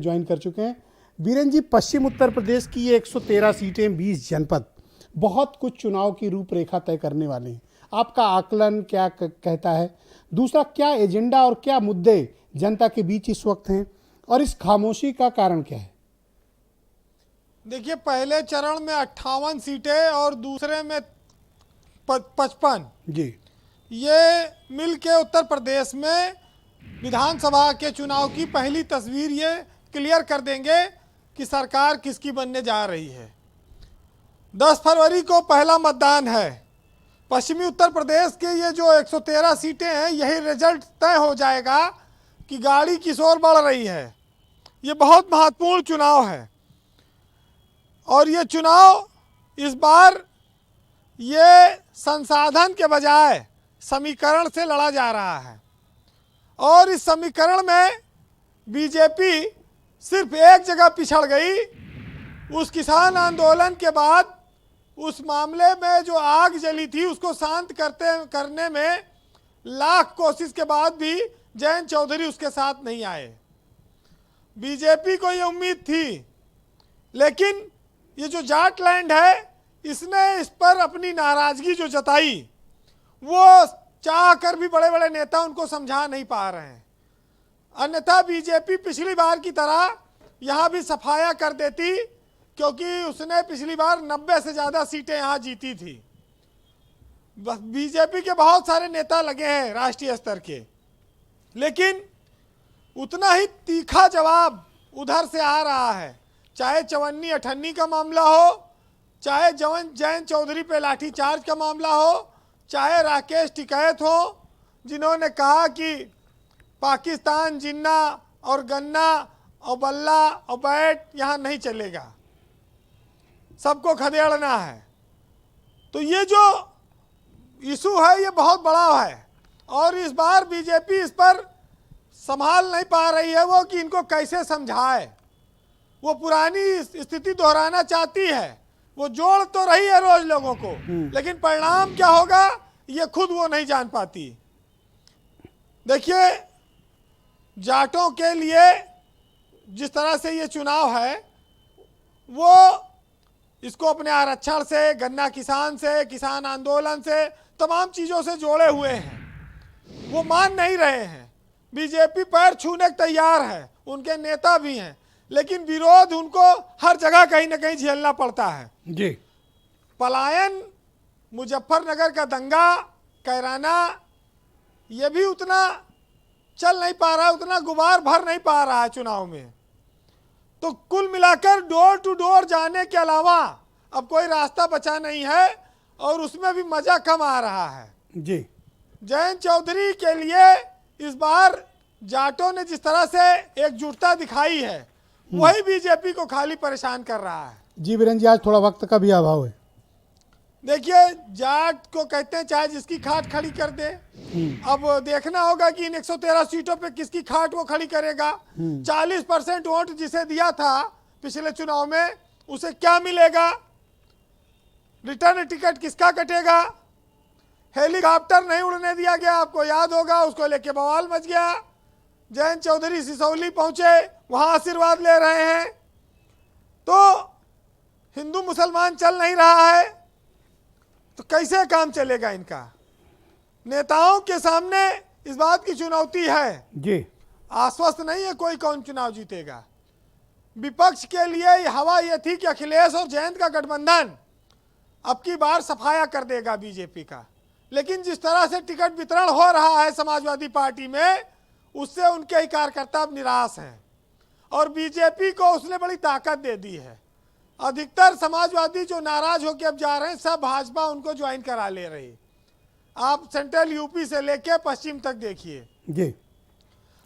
Join कर चुके हैं। बीरेन जी, पश्चिम उत्तर प्रदेश की ये 113 सीटें, 20 जनपद, बहुत कुछ चुनाव की रूपरेखा तय करने वाले हैं। आपका आकलन क्या कहता है? दूसरा, क्या एजेंडा और क्या मुद्दे जनता के बीच इस वक्त हैं और इस खामोशी का कारण क्या है? देखिए, पहले चरण में 58 सीटें और दूसरे में 55 जी। ये मिल के उत्तर प्रदेश में विधानसभा के चुनाव की पहली तस्वीर ये क्लियर कर देंगे कि सरकार किसकी बनने जा रही है। 10 फरवरी को पहला मतदान है। पश्चिमी उत्तर प्रदेश के ये जो 113 सीटें हैं, यही रिजल्ट तय हो जाएगा कि गाड़ी किस ओर बढ़ रही है। ये बहुत महत्वपूर्ण चुनाव है और ये चुनाव इस बार ये संसाधन के बजाय समीकरण से लड़ा जा रहा है और इस समीकरण में बीजेपी सिर्फ एक जगह पिछड़ गई। उस किसान आंदोलन के बाद उस मामले में जो आग जली थी उसको शांत करने में लाख कोशिश के बाद भी जयंत चौधरी उसके साथ नहीं आए। बीजेपी को ये उम्मीद थी, लेकिन ये जो जाट लैंड है इसने इस पर अपनी नाराजगी जो जताई, वो चाह कर भी बड़े बड़े नेता उनको समझा नहीं पा रहे हैं। अन्यथा बीजेपी पिछली बार की तरह यहाँ भी सफाया कर देती, क्योंकि उसने पिछली बार 90 से ज़्यादा सीटें यहाँ जीती थी। बीजेपी के बहुत सारे नेता लगे हैं राष्ट्रीय स्तर के, लेकिन उतना ही तीखा जवाब उधर से आ रहा है। चाहे चवन्नी अठन्नी का मामला हो, चाहे जयंत चौधरी पे लाठीचार्ज का मामला हो, चाहे राकेश टिकैत हो, जिन्होंने कहा कि पाकिस्तान जिन्ना और गन्ना और बल्ला और बैट यहाँ नहीं चलेगा, सबको खदेड़ना है। तो ये जो इशू है ये बहुत बड़ा है और इस बार बीजेपी इस पर संभाल नहीं पा रही है वो कि इनको कैसे समझाए। वो पुरानी स्थिति दोहराना चाहती है, वो जोड़ तो रही है रोज लोगों को, लेकिन परिणाम क्या होगा ये खुद वो नहीं जान पाती। देखिए, जाटों के लिए जिस तरह से ये चुनाव है, वो इसको अपने आरक्षण से, गन्ना किसान से, किसान आंदोलन से, तमाम चीज़ों से जोड़े हुए हैं। वो मान नहीं रहे हैं। बीजेपी पैर छूने को तैयार है, उनके नेता भी हैं, लेकिन विरोध उनको हर जगह कहीं ना कहीं झेलना पड़ता है। जी। पलायन, मुजफ्फरनगर का दंगा, कैराना, ये भी उतना चल नहीं पा रहा है, उतना गुबार भर नहीं पा रहा है चुनाव में। तो कुल मिलाकर डोर टू डोर जाने के अलावा अब कोई रास्ता बचा नहीं है और उसमें भी मजा कम आ रहा है। जी। जयंत चौधरी के लिए इस बार जाटों ने जिस तरह से एकजुटता दिखाई है, वही बीजेपी को खाली परेशान कर रहा है। जी बीरेन जी, आज थोड़ा वक्त का भी अभाव है। देखिए, जाट को कहते हैं चाहे जिसकी खाट खड़ी कर दे। अब देखना होगा कि इन 113 सीटों पे किसकी खाट वो खड़ी करेगा। 40% वोट जिसे दिया था पिछले चुनाव में, उसे क्या मिलेगा? रिटर्न टिकट किसका कटेगा? हेलीकॉप्टर नहीं उड़ने दिया गया, आपको याद होगा, उसको लेके बवाल मच गया। जयंत चौधरी सिसौली पहुंचे, वहां आशीर्वाद ले रहे हैं। तो हिंदू मुसलमान चल नहीं रहा है, तो कैसे काम चलेगा इनका? नेताओं के सामने इस बात की चुनौती है जी। आश्वस्त नहीं है कोई कौन चुनाव जीतेगा। विपक्ष के लिए हवा यह थी कि अखिलेश और जयंत का गठबंधन अब की बार सफाया कर देगा बीजेपी का, लेकिन जिस तरह से टिकट वितरण हो रहा है समाजवादी पार्टी में, उससे उनके ही कार्यकर्ता अब निराश हैं और बीजेपी को उसने बड़ी ताकत दे दी है। अधिकतर समाजवादी जो नाराज होकर अब जा रहे हैं, सब भाजपा उनको ज्वाइन करा ले रही। आप सेंट्रल यूपी से लेके पश्चिम तक देखिए जी।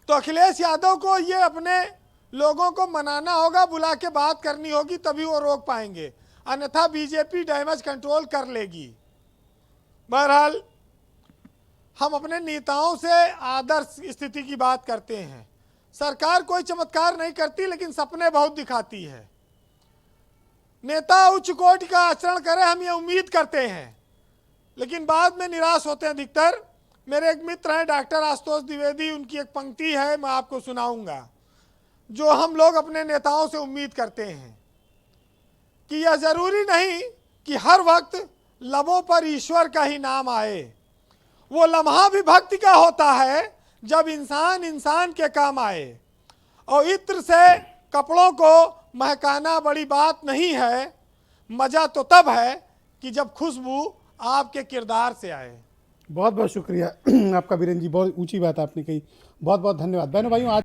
तो अखिलेश यादव को ये अपने लोगों को मनाना होगा, बुला के बात करनी होगी, तभी वो रोक पाएंगे, अन्यथा बीजेपी डैमेज कंट्रोल कर लेगी। बहरहाल, हम अपने नेताओं से आदर्श स्थिति की बात करते हैं। सरकार कोई चमत्कार नहीं करती, लेकिन सपने बहुत दिखाती है। नेता उच्च कोटि का आचरण करे, हम ये उम्मीद करते हैं, लेकिन बाद में निराश होते हैं अधिकतर। मेरे एक मित्र हैं डॉक्टर आशुतोष द्विवेदी, उनकी एक पंक्ति है, मैं आपको सुनाऊंगा। जो हम लोग अपने नेताओं से उम्मीद करते हैं कि यह जरूरी नहीं कि हर वक्त लबों पर ईश्वर का ही नाम आए। वो लम्हा भी भक्ति का होता है जब इंसान इंसान के काम आए। और इत्र से कपड़ों को महकाना बड़ी बात नहीं है, मज़ा तो तब है कि जब खुशबू आपके किरदार से आए। बहुत बहुत शुक्रिया आपका वीरेंद्र जी, बहुत ऊंची बात आपने कही। बहुत बहुत धन्यवाद। बहनों भाइयों, आज